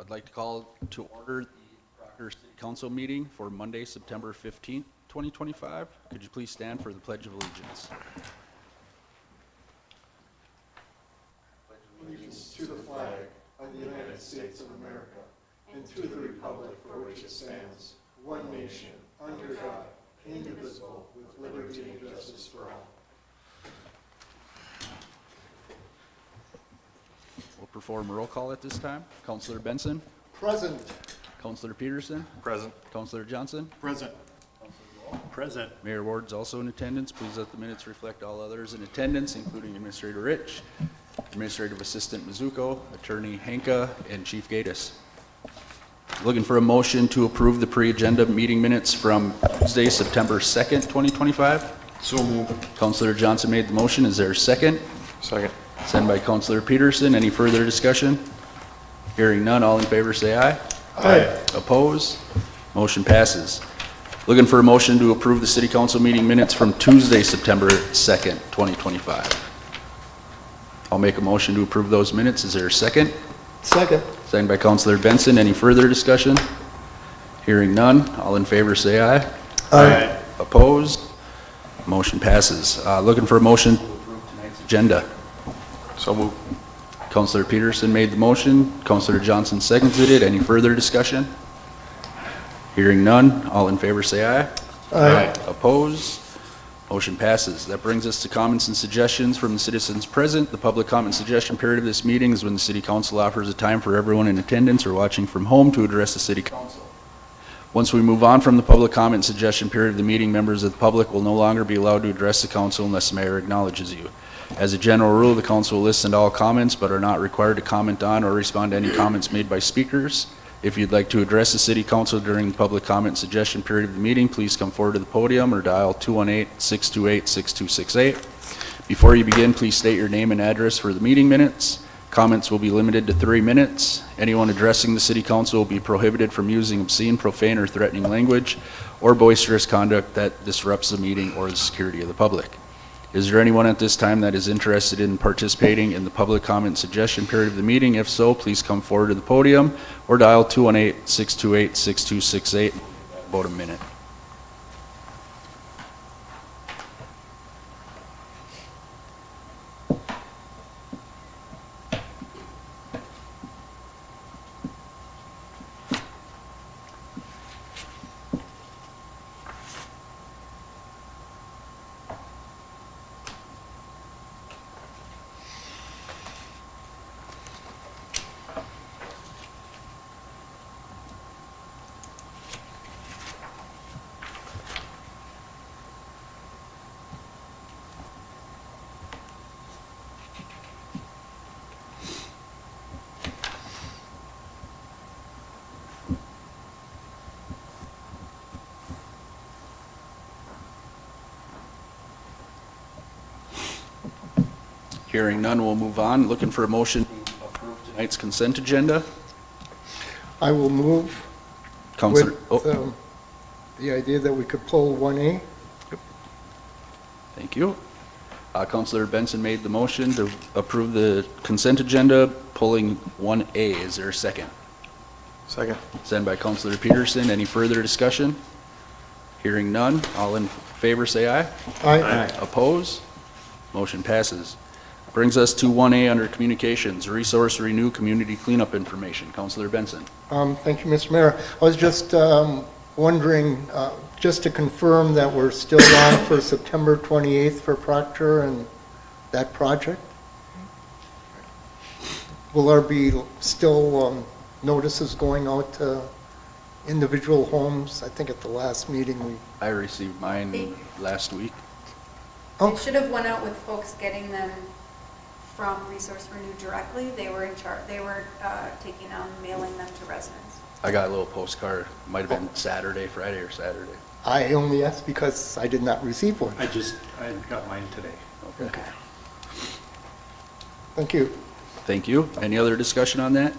I'd like to call to order the Proctor City Council meeting for Monday, September 15th, 2025. Could you please stand for the Pledge of Allegiance? Allegiance to the flag of the United States of America and to the republic for which it stands, one nation, under God, indivisible, with liberty and justice for all. We'll perform a roll call at this time. Councilor Benson, Present. Councilor Peterson, Present. Councilor Johnson, Present. Present. Mayor Ward's also in attendance. Please let the minutes reflect all others in attendance, including Administrator Rich, Administrative Assistant Mizuko, Attorney Hanka, and Chief Gatis. Looking for a motion to approve the pre-agenda meeting minutes from Tuesday, September 2nd, 2025. So moved. Councilor Johnson made the motion. Is there a second? Second. Sent by Councilor Peterson. Any further discussion? Hearing none, all in favor say aye. Aye. Opposed? Motion passes. Looking for a motion to approve the City Council meeting minutes from Tuesday, September 2nd, 2025. I'll make a motion to approve those minutes. Is there a second? Second. Second by Councilor Benson. Any further discussion? Hearing none, all in favor say aye. Aye. Opposed? Motion passes. Looking for a motion to approve tonight's agenda. So moved. Councilor Peterson made the motion. Councilor Johnson seconded it. Any further discussion? Hearing none, all in favor say aye. Aye. Opposed? Motion passes. That brings us to comments and suggestions from the citizens present. The public comment suggestion period of this meeting is when the City Council offers a time for everyone in attendance or watching from home to address the City Council. Once we move on from the public comment suggestion period of the meeting, members of the public will no longer be allowed to address the council unless the mayor acknowledges you. As a general rule, the council will listen to all comments but are not required to comment on or respond to any comments made by speakers. If you'd like to address the City Council during the public comment suggestion period of the meeting, please come forward to the podium or dial 218-628-6268. Before you begin, please state your name and address for the meeting minutes. Comments will be limited to 3 minutes. Anyone addressing the City Council will be prohibited from using obscene, profane, or threatening language or boisterous conduct that disrupts the meeting or the security of the public. Is there anyone at this time that is interested in participating in the public comment suggestion period of the meeting? If so, please come forward to the podium or dial 218-628-6268. About a minute. Hearing none, we'll move on. Looking for a motion to approve tonight's consent agenda. I will move Councilor, with the idea that we could pull 1A. thank you. Councilor Benson made the motion to approve the consent agenda, pulling 1A. Is there a second? Second. Sent by Councilor Peterson. Any further discussion? Hearing none, all in favor say aye. Aye. Oppose? Motion passes. Brings us to 1A under Communications, Resource Renew Community Cleanup Information. Councilor Benson. Thank you, Mr. Mayor. I was just wondering, just to confirm that we're still on for September 28th for Proctor and that project? Will there be still notices going out to individual homes? I think at the last meeting we... I received mine last week. Oh. It should have went out with folks getting them from Resource Renew directly. They were in charge, they were taking on mailing them to residents. I got a little postcard. Might have been Saturday, Friday or Saturday. I only asked because I did not receive one. I got mine today. Okay. Thank you. Thank you. Any other discussion on that?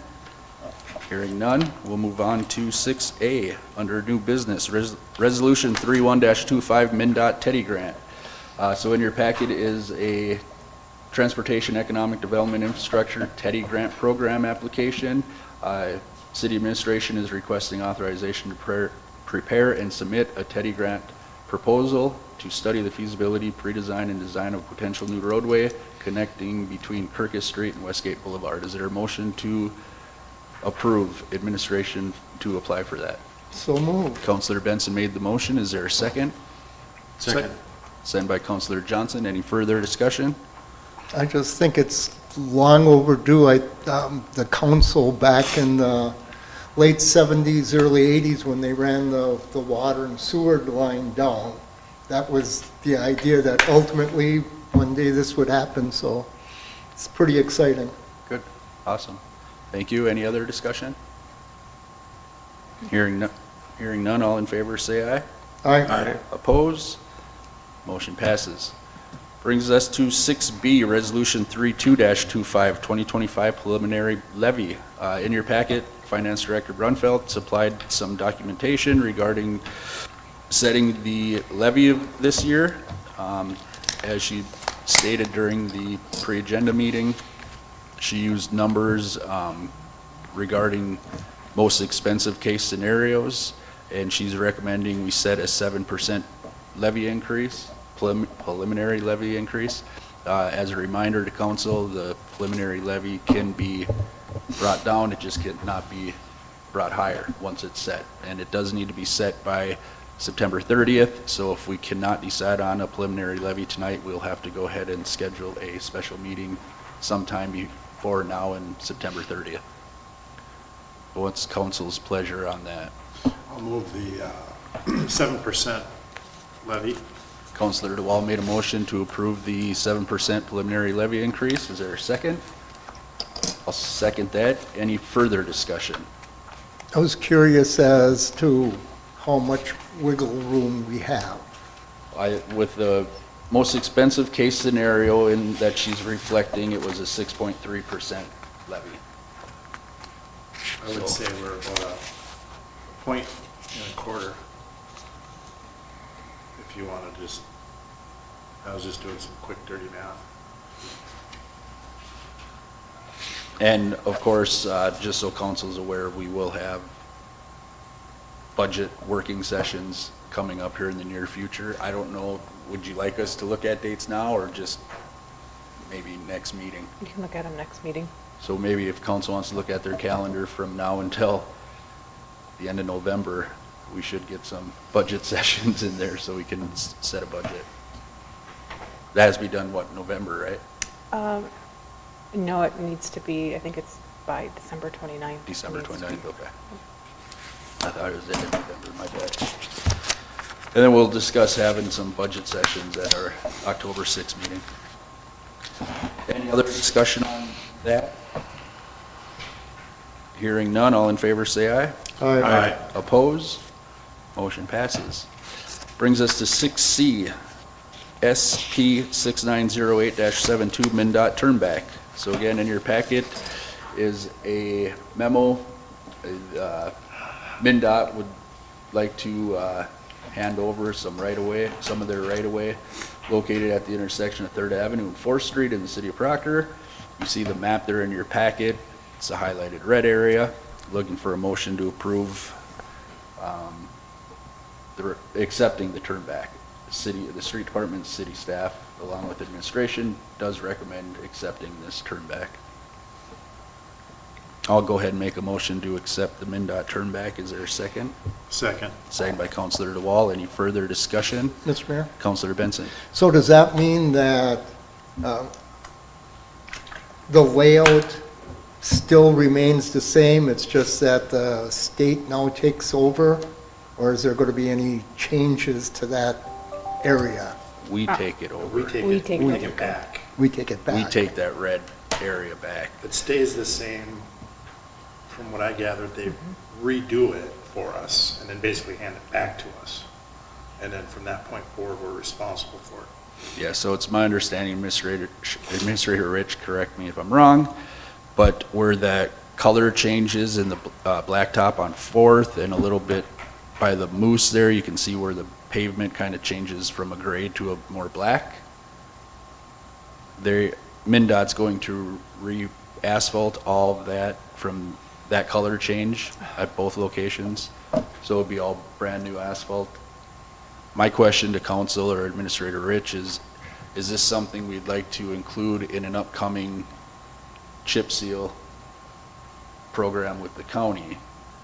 Hearing none, we'll move on to 6A under New Business, Resolution 31-25 MnDOT Teddy Grant. So in your packet is a Transportation Economic Development Infrastructure Teddy Grant Program application. City administration is requesting authorization to prepare and submit a Teddy grant proposal to study the feasibility, pre-design, and design of a potential new roadway connecting between Kirkus Street and Westgate Boulevard. Is there a motion to approve administration to apply for that? So moved. Counselor Benson made the motion. Is there a second? Second. Second by Counselor Johnson. Any further discussion? I just think it's long overdue. The council back in the late 70s, early 80s, when they ran the water and sewer line down, that was the idea that ultimately one day this would happen, so it's pretty exciting. Good. Awesome. Thank you. Any other discussion? Hearing none, all in favor say aye. Aye. Oppose? Motion passes. Brings us to 6B, Resolution 32-25, 2025 preliminary levy. In your packet, Finance Director Brunfeld supplied some documentation regarding setting the levy of this year. As she stated during the pre-agenda meeting, she used numbers regarding most expensive case scenarios, and she's recommending we set a 7% levy increase, preliminary levy increase. As a reminder to council, the preliminary levy can be brought down, it just cannot be brought higher once it's set. And it does need to be set by September 30th, so if we cannot decide on a preliminary levy tonight, we'll have to go ahead and schedule a special meeting sometime before now and September 30th. What's council's pleasure on that? I'll move the 7% levy. Councilor DeWall made a motion to approve the 7% preliminary levy increase. Is there a second? I'll second that. Any further discussion? I was curious as to how much wiggle room we have. With the most expensive case scenario in that she's reflecting, it was a 6.3% levy. I would say we're about a point and a quarter. If you want to just, I was just doing some quick dirty math. And of course, just so council's aware, we will have budget working sessions coming up here in the near future. I don't know, would you like us to look at dates now or just maybe next meeting? You can look at them next meeting. So maybe if council wants to look at their calendar from now until the end of November, we should get some budget sessions in there so we can set a budget. That has to be done, what, November, right? No, it needs to be, I think it's by December 29th. December It needs to 29th, be. okay. I thought it was the end of November, my bad. And then we'll discuss having some budget sessions at our October 6th meeting. Any other discussion on that? Hearing none, all in favor say aye. Aye. Oppose? Motion passes. Brings us to 6C, SP 6908-72 MnDOT Turnback. So again, in your packet is a memo. MnDOT would like to hand over some right-of-way, some of their right-of-way located at the intersection of 3rd Avenue and 4th Street in the city of Proctor. You see the map there in your packet. It's a highlighted red area. Looking for a motion to approve accepting the turnback. The street department, city staff, along with administration, does recommend accepting this turnback. I'll go ahead and make a motion to accept the MnDOT turnback. Is there a second? Second. Second by Councilor DeWall. Any further discussion? Mr. Mayor? Councilor Benson. So does that mean that the layout still remains the same? It's just that the state now takes over? Or is there going to be any changes to that area? We take it over. We take We it, take we it. take it back. We take it back? We take that red area back. It stays the same. From what I gathered, they redo it for us and then basically hand it back to us. And then from that point forward, we're responsible for it. Yeah, so it's my understanding, Administrator Rich, correct me if I'm wrong, but where that color changes in the blacktop on 4th and a little bit by the moose there, you can see where the pavement kind of changes from a gray to a more black. MnDOT's going to re-asphalt all of that from that color change at both locations. So it'll be all brand-new asphalt. My question to council or Administrator Rich is this something we'd like to include in an upcoming chip seal program with the county?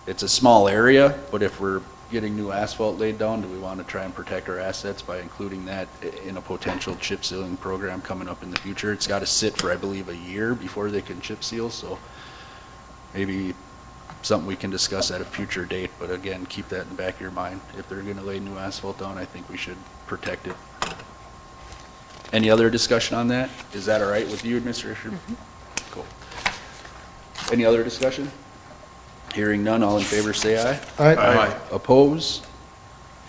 It's a small area, but if we're getting new asphalt laid down, do we want to try and protect our assets by including that in a potential chip sealing program coming up in the future? It's got to sit for, I believe, a year before they can chip seal, so maybe something we can discuss at a future date, but again, keep that in the back of your mind. If they're going to lay new asphalt down, I think we should protect it. Any other discussion on that? Is that all right with you, Administrator? Cool. Any other discussion? Hearing none, all in favor say aye. Aye. Oppose?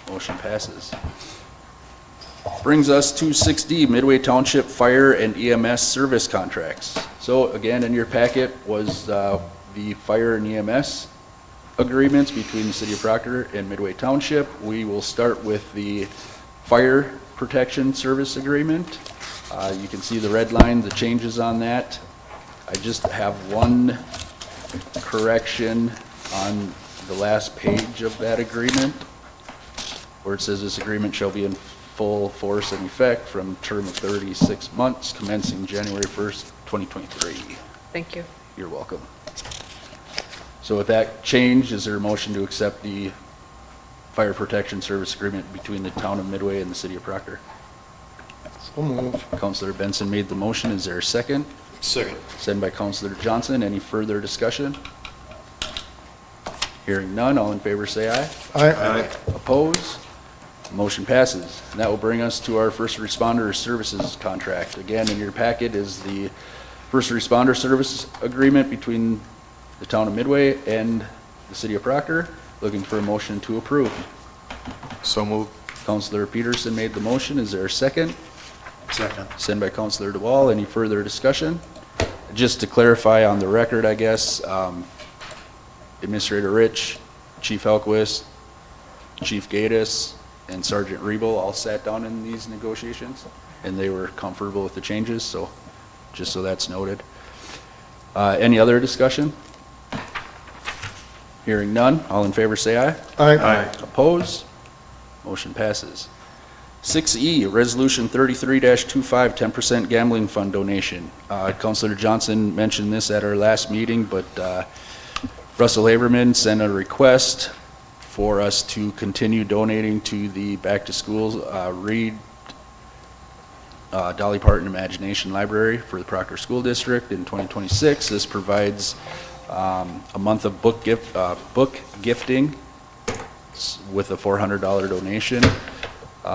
Motion passes. Brings us to 6D, Midway Township Fire and EMS Service Contracts. So again, in your packet was the fire and EMS agreements between the City of Proctor and Midway Township. We will start with the Fire Protection Service Agreement. You can see the red line, the changes on that. I just have one correction on the last page of that agreement, where it says this agreement shall be in full force and effect from term of 36 months commencing January 1st, 2023. Thank you. You're welcome. So with that change, is there a motion to accept the Fire Protection Service Agreement between the town of Midway and the City of Proctor? So moved. Councilor Benson made the motion. Is there a second? Second. Second by Councilor Johnson. Any further discussion? Hearing none, all in favor say aye. Aye. Oppose? Motion passes. And that will bring us to our first responder services contract. Again, in your packet is the first responder service agreement between the town of Midway and the City of Proctor. Looking for a motion to approve. So moved. Councilor Peterson made the motion. Is there a second? Second. Sent by Councilor DeWall. Any further discussion? Just to clarify on the record, I guess, Administrator Rich, Chief Helquist, Chief Gatus, and Sergeant Rebel all sat down in these negotiations, and they were comfortable with the changes, so just so that's noted. Any other discussion? Hearing none, all in favor say aye. Aye. Oppose? Motion passes. 6E, Resolution 33-25, 10% gambling fund donation. Councilor Johnson mentioned this at our last meeting, but Russell Haberman sent a request for us to continue donating to the Back to School Read Dolly Parton Imagination Library for the Proctor School District in 2026. This provides a month of book gifting with a $400 donation.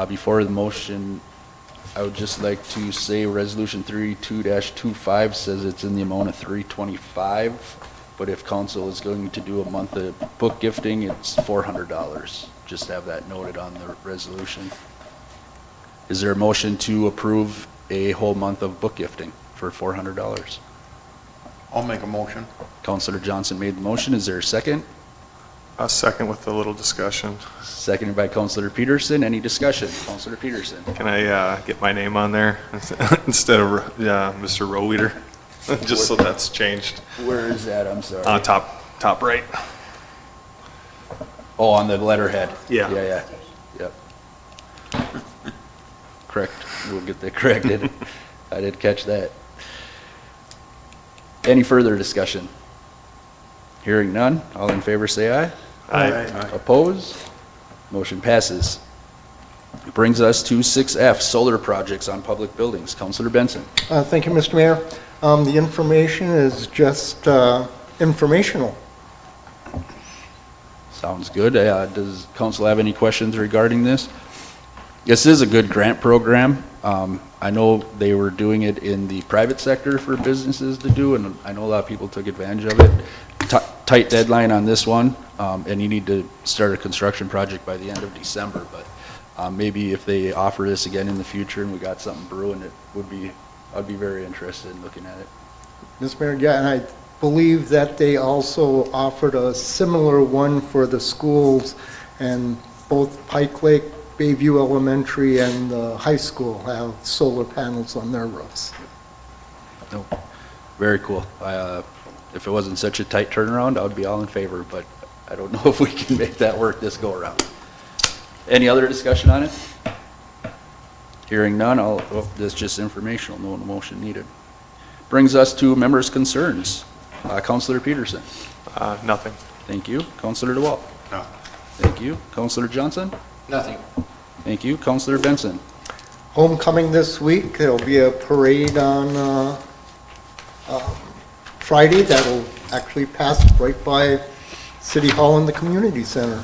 Before the motion, I would just like to say Resolution 32-25 says it's in the amount of $325, but if council is going to do a month of book gifting, it's $400. Just have that noted on the resolution. Is there a motion to approve a whole month of book gifting for $400? I'll make a motion. Councilor Johnson made the motion. Is there a second? A second with a little discussion. Seconded by Councilor Peterson. Any discussion? Councilor Peterson. Can I get my name on there instead of Mr. Roweeder? Just so that's changed. Where is that? I'm sorry. Top right. Oh, on the letterhead. Yeah. Yeah. Yep. Correct. We'll get that corrected. I did catch that. Any further discussion? Hearing none. All in favor say aye. Aye. Oppose? Motion passes. Brings us to 6F, solar projects on public buildings. Councilor Benson. Thank you, Mr. Mayor. The information is just informational. Sounds good. Does council have any questions regarding this? This is a good grant program. I know they were doing it in the private sector for businesses to do, and I know a lot of people took advantage of it. Tight deadline on this one, and you need to start a construction project by the end of December, but maybe if they offer this again in the future and we got something brewing, I'd be very interested in looking at it. Mr. Mayor, yeah, and I believe that they also offered a similar one for the schools, and both Pike Lake, Bayview Elementary, and the high school have solar panels on their roofs. No, very cool. if it wasn't such a tight turnaround, I would be all in favor, but I don't know if we can make that work this go around. Any other discussion on it? Hearing none, this is just informational, no motion needed. Brings us to members' concerns. Councilor Peterson. Nothing. Thank you. Councilor DeWalt. No. Thank you. Councilor Johnson. Nothing. Thank you. Councilor Benson. Homecoming this week, there'll be a parade on Friday that'll actually pass right by City Hall and the Community Center.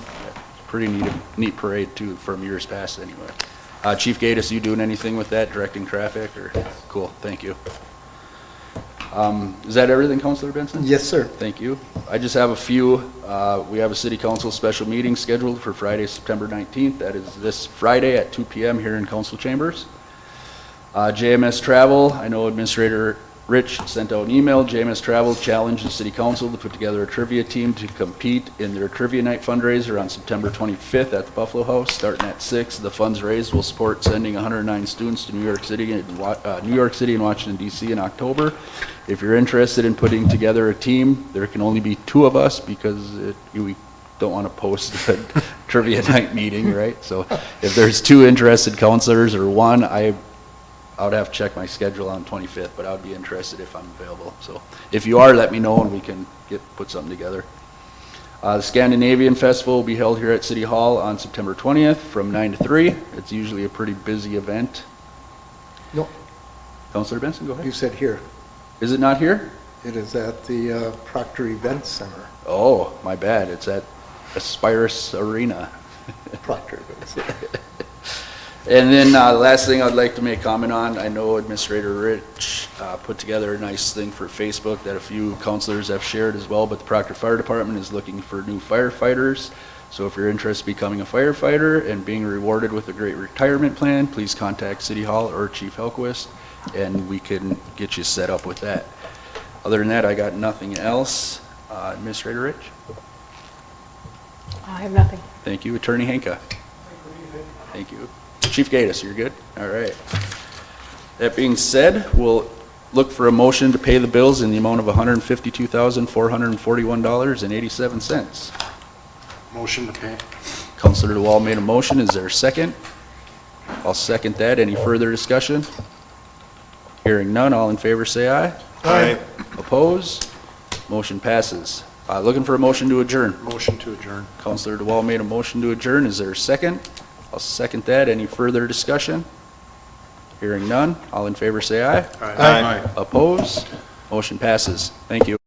Pretty neat parade too, from years past anyway. Chief Gatus, you doing anything with that, directing traffic or? Cool, thank you. Is that everything, Councilor Benson? Yes, sir. Thank you. I just have a few. We have a city council special meeting scheduled for Friday, September 19th. That is this Friday at 2 p.m. here in council chambers. JMS Travel, I know Administrator Rich sent out an email. JMS Travel challenged the city council to put together a trivia team to compete in their trivia night fundraiser on September 25th at the Buffalo House, starting at 6. The funds raised will support sending 109 students to New York City and Washington, D.C. in October. If you're interested in putting together a team, there can only be 2 of us because we don't want to post a trivia night meeting, right? So if there's 2 interested counselors or 1, I would have to check my schedule on 25th, but I would be interested if I'm available. So if you are, let me know and we can put something together. The Scandinavian Festival will be held here at City Hall on September 20th from 9 to 3. It's usually a pretty busy event. No, Councilor Benson, go you ahead. said here. Is it not here? It is at the Proctor Event Center. Oh, my bad. It's at Aspirus Arena. Proctor Event Center. And then last thing I'd like to make comment on, I know Administrator Rich put together a nice thing for Facebook that a few councilors have shared as well, but the Proctor Fire Department is looking for new firefighters. So if you're interested in becoming a firefighter and being rewarded with a great retirement plan, please contact City Hall or Chief Helquist and we can get you set up with that. Other than that, I got nothing else. Administrator Rich? I have nothing. Thank you. Attorney Henka? Thank you. Chief Gatus, you're good? All right. That being said, we'll look for a motion to pay the bills in the amount of $152,441.87. Motion to pay. Councilor DeWall made a motion. Is there a second? I'll second that. Any further discussion? Hearing none, all in favor say aye. Aye. Opposed? Motion passes. Looking for a motion to adjourn. Motion to adjourn. Councilor DeWall made a motion to adjourn. Is there a second? I'll second that. Any further discussion? Hearing none, all in favor say aye. Aye. Opposed? Motion passes. Thank you.